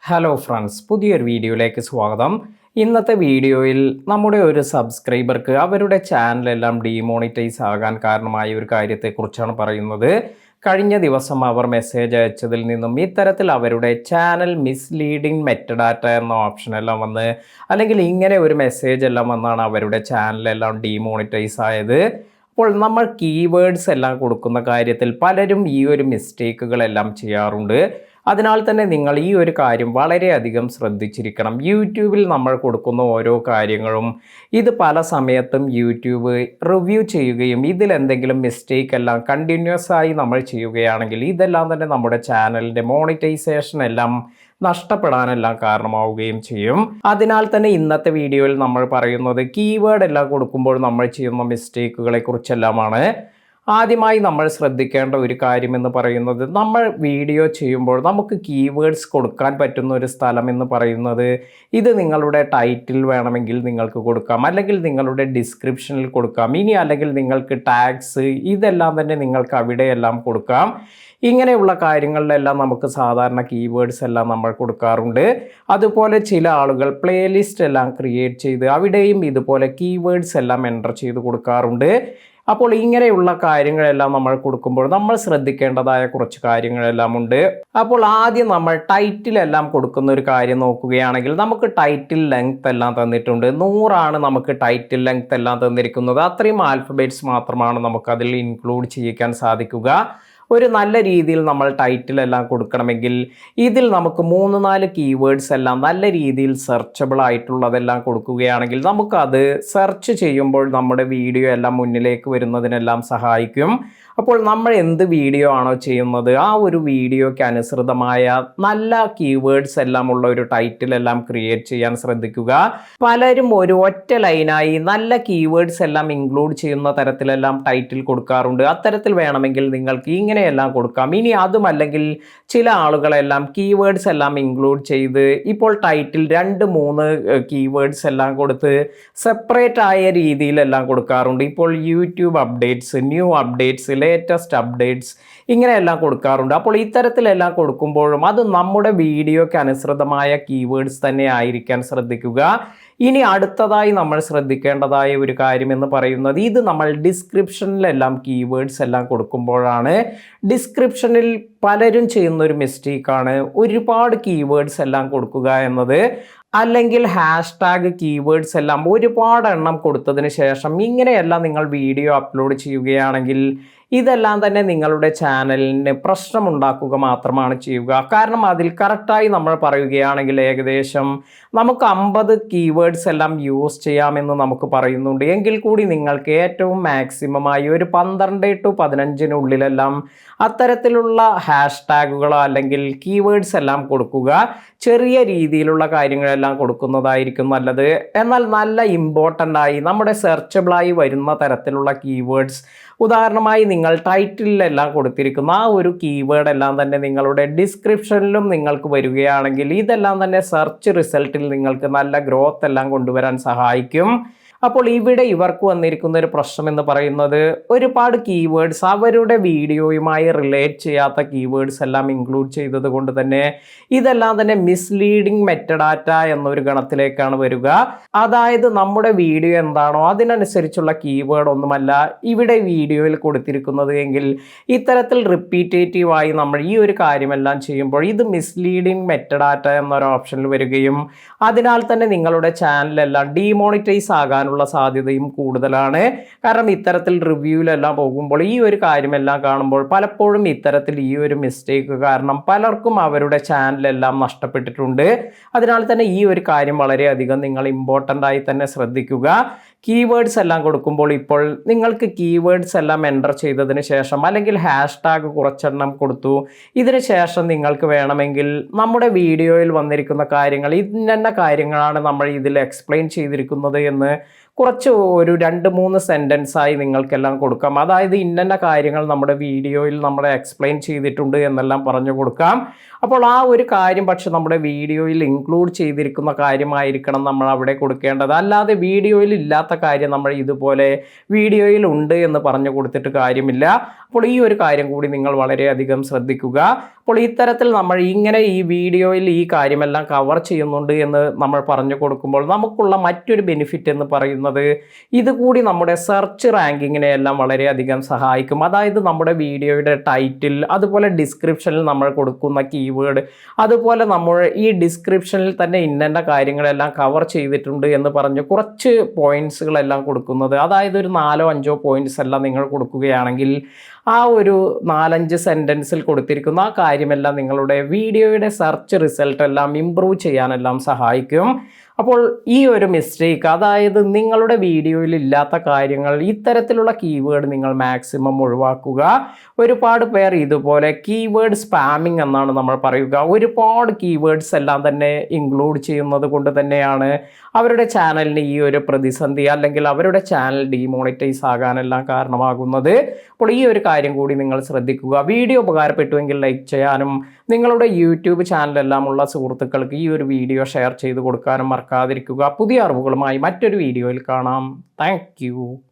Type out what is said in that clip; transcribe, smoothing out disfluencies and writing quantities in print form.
Hello friends, പുതിയൊരു വീഡിയോയിലേക്ക് സ്വാഗതം. ഇന്നത്തെ വീഡിയോയിൽ നമ്മുടെ ഒരു സബ്സ്ക്രൈബർക്ക് അവരുടെ ചാനലെല്ലാം ഡീമോണിറ്റൈസ് ആകാൻ കാരണമായ ഒരു കാര്യത്തെക്കുറിച്ചാണ് പറയുന്നത്. കഴിഞ്ഞ ദിവസം അവർ മെസ്സേജ് അയച്ചതിൽ നിന്നും ഇത്തരത്തിൽ അവരുടെ ചാനൽ മിസ്ലീഡിംഗ് മെറ്റഡാറ്റ എന്ന ഓപ്ഷനെല്ലാം വന്ന്, അല്ലെങ്കിൽ ഇങ്ങനെ ഒരു മെസ്സേജ് എല്ലാം വന്നാണ് അവരുടെ ചാനലെല്ലാം ഡീമോണിറ്റൈസ് ആയത്. അപ്പോൾ നമ്മൾ കീവേഡ്സ് എല്ലാം കൊടുക്കുന്ന കാര്യത്തിൽ പലരും ഈ ഒരു മിസ്റ്റേക്കുകളെല്ലാം ചെയ്യാറുണ്ട്. അതിനാൽ തന്നെ നിങ്ങൾ ഈ ഒരു കാര്യം വളരെയധികം ശ്രദ്ധിച്ചിരിക്കണം. യൂട്യൂബിൽ നമ്മൾ കൊടുക്കുന്ന ഓരോ കാര്യങ്ങളും ഇത് പല സമയത്തും യൂട്യൂബ് റിവ്യൂ ചെയ്യുകയും ഇതിലെന്തെങ്കിലും മിസ്റ്റേക്ക് എല്ലാം കണ്ടിന്യൂസ് ആയി നമ്മൾ ചെയ്യുകയാണെങ്കിൽ ഇതെല്ലാം തന്നെ നമ്മുടെ ചാനലിൻ്റെ മോണിറ്റൈസേഷൻ എല്ലാം നഷ്ടപ്പെടാനെല്ലാം കാരണമാവുകയും ചെയ്യും. അതിനാൽ തന്നെ ഇന്നത്തെ വീഡിയോയിൽ നമ്മൾ പറയുന്നത് കീവേഡ് എല്ലാം കൊടുക്കുമ്പോൾ നമ്മൾ ചെയ്യുന്ന മിസ്റ്റേക്കുകളെ കുറിച്ചെല്ലാമാണ്. ആദ്യമായി നമ്മൾ ശ്രദ്ധിക്കേണ്ട ഒരു കാര്യം എന്ന് പറയുന്നത്, നമ്മൾ വീഡിയോ ചെയ്യുമ്പോൾ നമുക്ക് കീവേഡ്സ് കൊടുക്കാൻ പറ്റുന്ന ഒരു സ്ഥലം എന്ന് പറയുന്നത്, ഇത് നിങ്ങളുടെ ടൈറ്റിൽ വേണമെങ്കിൽ നിങ്ങൾക്ക് കൊടുക്കാം, അല്ലെങ്കിൽ നിങ്ങളുടെ ഡിസ്ക്രിപ്ഷനിൽ കൊടുക്കാം, ഇനി അല്ലെങ്കിൽ നിങ്ങൾക്ക് ടാഗ്സ് ഇതെല്ലാം തന്നെ നിങ്ങൾക്ക് അവിടെയെല്ലാം കൊടുക്കാം. ഇങ്ങനെയുള്ള കാര്യങ്ങളിലെല്ലാം നമുക്ക് സാധാരണ കീവേഡ്സ് എല്ലാം നമ്മൾ കൊടുക്കാറുണ്ട്. അതുപോലെ ചില ആളുകൾ പ്ലേലിസ്റ്റ് എല്ലാം ക്രിയേറ്റ് ചെയ്ത് അവിടെയും ഇതുപോലെ കീവേഡ്സ് എല്ലാം എൻ്റർ ചെയ്ത് കൊടുക്കാറുണ്ട്. അപ്പോൾ ഇങ്ങനെയുള്ള കാര്യങ്ങളെല്ലാം നമ്മൾ കൊടുക്കുമ്പോൾ നമ്മൾ ശ്രദ്ധിക്കേണ്ടതായ കുറച്ച് കാര്യങ്ങളെല്ലാം ഉണ്ട്. അപ്പോൾ ആദ്യം നമ്മൾ ടൈറ്റിലെല്ലാം കൊടുക്കുന്ന ഒരു കാര്യം നോക്കുകയാണെങ്കിൽ, നമുക്ക് ടൈറ്റിൽ ലെങ്ത് എല്ലാം തന്നിട്ടുണ്ട്. 100 നമുക്ക് ടൈറ്റിൽ ലെങ്ത് എല്ലാം തന്നിരിക്കുന്നത്. അത്രയും ആൽഫബേറ്റ്സ് മാത്രമാണ് നമുക്കതിൽ ഇൻക്ലൂഡ് ചെയ്യിക്കാൻ സാധിക്കുക. ഒരു നല്ല രീതിയിൽ നമ്മൾ ടൈറ്റിലെല്ലാം കൊടുക്കണമെങ്കിൽ ഇതിൽ നമുക്ക് 3-4 കീവേഡ്സ് എല്ലാം നല്ല രീതിയിൽ സെർച്ചബിൾ ആയിട്ടുള്ളതെല്ലാം കൊടുക്കുകയാണെങ്കിൽ നമുക്കത് സെർച്ച് ചെയ്യുമ്പോൾ നമ്മുടെ വീഡിയോ എല്ലാം മുന്നിലേക്ക് വരുന്നതിനെല്ലാം സഹായിക്കും. അപ്പോൾ നമ്മൾ എന്ത് വീഡിയോ ആണോ ചെയ്യുന്നത് ആ ഒരു വീഡിയോയ്ക്ക് അനുസൃതമായ നല്ല കീവേഡ്സ് എല്ലാം ഉള്ള ഒരു ടൈറ്റിലെല്ലാം ക്രിയേറ്റ് ചെയ്യാൻ ശ്രദ്ധിക്കുക. പലരും ഒരു ഒറ്റ ലൈനായി നല്ല കീവേഡ്സ് എല്ലാം ഇൻക്ലൂഡ് ചെയ്യുന്ന തരത്തിലെല്ലാം ടൈറ്റിൽ കൊടുക്കാറുണ്ട്. അത്തരത്തിൽ വേണമെങ്കിൽ നിങ്ങൾക്ക് ഇങ്ങനെയെല്ലാം കൊടുക്കാം. ഇനി അതുമല്ലെങ്കിൽ ചില ആളുകളെല്ലാം കീവേഡ്സ് എല്ലാം ഇൻക്ലൂഡ് ചെയ്ത് ഇപ്പോൾ ടൈറ്റിൽ 2-3 കീവേഡ്സ് എല്ലാം കൊടുത്ത് സെപ്പറേറ്റ് ആയ രീതിയിലെല്ലാം കൊടുക്കാറുണ്ട്. ഇപ്പോൾ YouTube updates, new updates, latest updates ഇങ്ങനെയെല്ലാം കൊടുക്കാറുണ്ട്. അപ്പോൾ ഇത്തരത്തിലെല്ലാം കൊടുക്കുമ്പോഴും അത് നമ്മുടെ വീഡിയോയ്ക്ക് അനുസൃതമായ കീവേഡ്സ് തന്നെ ആയിരിക്കാൻ ശ്രദ്ധിക്കുക. ഇനി അടുത്തതായി നമ്മൾ ശ്രദ്ധിക്കേണ്ടതായ ഒരു കാര്യം എന്ന് പറയുന്നത്, ഇത് നമ്മൾ ഡിസ്ക്രിപ്ഷനിലെല്ലാം കീവേഡ്സ് എല്ലാം കൊടുക്കുമ്പോഴാണ്. ഡിസ്ക്രിപ്ഷനിൽ പലരും ചെയ്യുന്ന ഒരു മിസ്റ്റേക്കാണ് ഒരുപാട് കീവേഡ്സ് എല്ലാം കൊടുക്കുക എന്നത്. അല്ലെങ്കിൽ #, കീവേഡ്സ് എല്ലാം ഒരുപാട് എണ്ണം കൊടുത്തതിന് ശേഷം ഇങ്ങനെയെല്ലാം നിങ്ങൾ വീഡിയോ അപ്ലോഡ് ചെയ്യുകയാണെങ്കിൽ ഇതെല്ലാം തന്നെ നിങ്ങളുടെ ചാനലിന് പ്രശ്നമുണ്ടാക്കുക മാത്രമാണ് ചെയ്യുക. കാരണം അതിൽ കറക്റ്റായി നമ്മൾ പറയുകയാണെങ്കിൽ ഏകദേശം നമുക്ക് 50 കീവേഡ്സ് എല്ലാം യൂസ് ചെയ്യാമെന്ന് നമുക്ക് പറയുന്നുണ്ട്. എങ്കിൽ കൂടി നിങ്ങൾക്ക് ഏറ്റവും മാക്സിമമായി ഒരു 12-15 അത്തരത്തിലുള്ള #കളോ അല്ലെങ്കിൽ കീവേഡ്സ് എല്ലാം കൊടുക്കുക. ചെറിയ രീതിയിലുള്ള കാര്യങ്ങളെല്ലാം കൊടുക്കുന്നതായിരിക്കും നല്ലത്. എന്നാൽ നല്ല ഇമ്പോർട്ടൻ്റ് ആയി നമ്മുടെ സെർച്ചബിളായി വരുന്ന തരത്തിലുള്ള കീവേഡ്സ്, ഉദാഹരണമായി നിങ്ങൾ ടൈറ്റിലെല്ലാം കൊടുത്തിരിക്കുന്ന ആ ഒരു കീവേഡ് എല്ലാം തന്നെ നിങ്ങളുടെ ഡിസ്ക്രിപ്ഷനിലും നിങ്ങൾക്ക് വരികയാണെങ്കിൽ ഇതെല്ലാം തന്നെ സെർച്ച് റിസൾട്ടിൽ നിങ്ങൾക്ക് നല്ല ഗ്രോത്ത് എല്ലാം കൊണ്ടുവരാൻ സഹായിക്കും. അപ്പോൾ ഇവിടെ ഇവർക്ക് വന്നിരിക്കുന്ന ഒരു പ്രശ്നം എന്ന് പറയുന്നത്, ഒരുപാട് കീവേഡ്സ് അവരുടെ വീഡിയോയുമായി റിലേറ്റ് ചെയ്യാത്ത കീവേഡ്സ് എല്ലാം ഇൻക്ലൂഡ് ചെയ്തത് കൊണ്ട് തന്നെ ഇതെല്ലാം തന്നെ മിസ്ലീഡിംഗ് മെറ്റഡാറ്റ എന്നൊരു ഗണത്തിലേക്കാണ് വരിക. അതായത് നമ്മുടെ വീഡിയോ എന്താണോ അതിനനുസരിച്ചുള്ള കീവേഡ് ഒന്നുമല്ല ഇവിടെ വീഡിയോയിൽ കൊടുത്തിരിക്കുന്നത് എങ്കിൽ ഇത്തരത്തിൽ റിപ്പീറ്റേറ്റീവായി നമ്മൾ ഈ ഒരു കാര്യമെല്ലാം ചെയ്യുമ്പോൾ ഇത് മിസ്ലീഡിംഗ് മെറ്റഡാറ്റ എന്നൊരു ഓപ്ഷനിൽ വരികയും അതിനാൽ തന്നെ നിങ്ങളുടെ ചാനലെല്ലാം ഡീമോണിറ്റൈസ് ആകാനുള്ള സാധ്യതയും കൂടുതലാണ്. കാരണം ഇത്തരത്തിൽ റിവ്യൂവിലെല്ലാം പോകുമ്പോൾ ഈ ഒരു കാര്യമെല്ലാം കാണുമ്പോൾ പലപ്പോഴും ഇത്തരത്തിൽ ഈ ഒരു മിസ്റ്റേക്ക് കാരണം പലർക്കും അവരുടെ ചാനലെല്ലാം നഷ്ടപ്പെട്ടിട്ടുണ്ട്. അതിനാൽ തന്നെ ഈ ഒരു കാര്യം വളരെയധികം നിങ്ങൾ ഇമ്പോർട്ടൻ്റ് ആയി തന്നെ ശ്രദ്ധിക്കുക. കീവേഡ്സ് എല്ലാം കൊടുക്കുമ്പോൾ ഇപ്പോൾ നിങ്ങൾക്ക് കീവേഡ്സ് എല്ലാം എൻ്റർ ചെയ്തതിന് ശേഷം അല്ലെങ്കിൽ #, കുറച്ചെണ്ണം കൊടുത്തു, ഇതിന് ശേഷം നിങ്ങൾക്ക് വേണമെങ്കിൽ നമ്മുടെ വീഡിയോയിൽ വന്നിരിക്കുന്ന കാര്യങ്ങൾ ഇന്ന കാര്യങ്ങളാണ് നമ്മൾ ഇതിൽ എക്സ്പ്ലെയിൻ ചെയ്തിരിക്കുന്നത് എന്ന് കുറച്ച് ഒരു 2-3 സെൻറ്റൻസായി നിങ്ങൾക്കെല്ലാം കൊടുക്കാം. അതായത് ഇന്ന കാര്യങ്ങൾ നമ്മുടെ വീഡിയോയിൽ നമ്മൾ എക്സ്പ്ലെയിൻ ചെയ്തിട്ടുണ്ട് എന്നെല്ലാം പറഞ്ഞു കൊടുക്കാം. അപ്പോൾ ആ ഒരു കാര്യം പക്ഷെ നമ്മുടെ വീഡിയോയിൽ ഇൻക്ലൂഡ് ചെയ്തിരിക്കുന്ന കാര്യമായിരിക്കണം നമ്മൾ അവിടെ കൊടുക്കേണ്ടത്. അല്ലാതെ വീഡിയോയിൽ ഇല്ലാത്ത കാര്യം നമ്മൾ ഇതുപോലെ വീഡിയോയിൽ ഉണ്ട് എന്ന് പറഞ്ഞു കൊടുത്തിട്ട് കാര്യമില്ല. അപ്പോൾ ഈ ഒരു കാര്യം കൂടി നിങ്ങൾ വളരെയധികം ശ്രദ്ധിക്കുക. അപ്പോൾ ഇത്തരത്തിൽ നമ്മൾ ഇങ്ങനെ ഈ വീഡിയോയിൽ ഈ കാര്യമെല്ലാം കവർ ചെയ്യുന്നുണ്ട് എന്ന് നമ്മൾ പറഞ്ഞു കൊടുക്കുമ്പോൾ നമുക്കുള്ള മറ്റൊരു ബെനിഫിറ്റ് എന്ന് പറയുന്നത് ഇതുകൂടി നമ്മുടെ സെർച്ച് റാങ്കിങ്ങിനെ എല്ലാം വളരെയധികം സഹായിക്കും. അതായത് നമ്മുടെ വീഡിയോയുടെ ടൈറ്റിൽ, അതുപോലെ ഡിസ്ക്രിപ്ഷനിൽ നമ്മൾ കൊടുക്കുന്ന കീവേഡ്, അതുപോലെ നമ്മൾ ഈ ഡിസ്ക്രിപ്ഷനിൽ തന്നെ ഇന്ന കാര്യങ്ങളെല്ലാം കവർ ചെയ്തിട്ടുണ്ട് എന്ന് പറഞ്ഞ് കുറച്ച് പോയിന്റ്സുകളെല്ലാം കൊടുക്കുന്നത്, അതായത് ഒരു 4-5 പോയിന്റ്സ് എല്ലാം നിങ്ങൾ കൊടുക്കുകയാണെങ്കിൽ ആ ഒരു 4-5 സെൻറ്റൻസിൽ കൊടുത്തിരിക്കുന്ന ആ കാര്യമെല്ലാം നിങ്ങളുടെ വീഡിയോയുടെ സെർച്ച് റിസൾട്ട് എല്ലാം ഇമ്പ്രൂവ് ചെയ്യാനെല്ലാം സഹായിക്കും. അപ്പോൾ ഈ ഒരു മിസ്റ്റേക്ക്, അതായത് നിങ്ങളുടെ വീഡിയോയിൽ ഇല്ലാത്ത കാര്യങ്ങൾ, ഇത്തരത്തിലുള്ള കീവേഡ് നിങ്ങൾ മാക്സിമം ഒഴിവാക്കുക. ഒരുപാട് പേർ ഇതുപോലെ കീവേഡ് സ്പാമിംഗ് എന്നാണ് നമ്മൾ പറയുക, ഒരുപാട് കീവേഡ്സ് എല്ലാം തന്നെ ഇൻക്ലൂഡ് ചെയ്യുന്നത് കൊണ്ട് തന്നെയാണ് അവരുടെ ചാനലിന് ഈ ഒരു പ്രതിസന്ധി, അല്ലെങ്കിൽ അവരുടെ ചാനൽ ഡീമോണിറ്റൈസ് ആകാനെല്ലാം കാരണമാകുന്നത്. അപ്പോൾ ഈ ഒരു കാര്യം കൂടി നിങ്ങൾ ശ്രദ്ധിക്കുക. വീഡിയോ ഉപകാരപ്പെട്ടുവെങ്കിൽ ലൈക്ക് ചെയ്യാനും നിങ്ങളുടെ യൂട്യൂബ് ചാനലെല്ലാം ഉള്ള സുഹൃത്തുക്കൾക്ക് ഈ ഒരു വീഡിയോ ഷെയർ ചെയ്ത് കൊടുക്കാനും മറക്കാതിരിക്കുക. പുതിയ അറിവുകളുമായി മറ്റൊരു വീഡിയോയിൽ കാണാം. താങ്ക്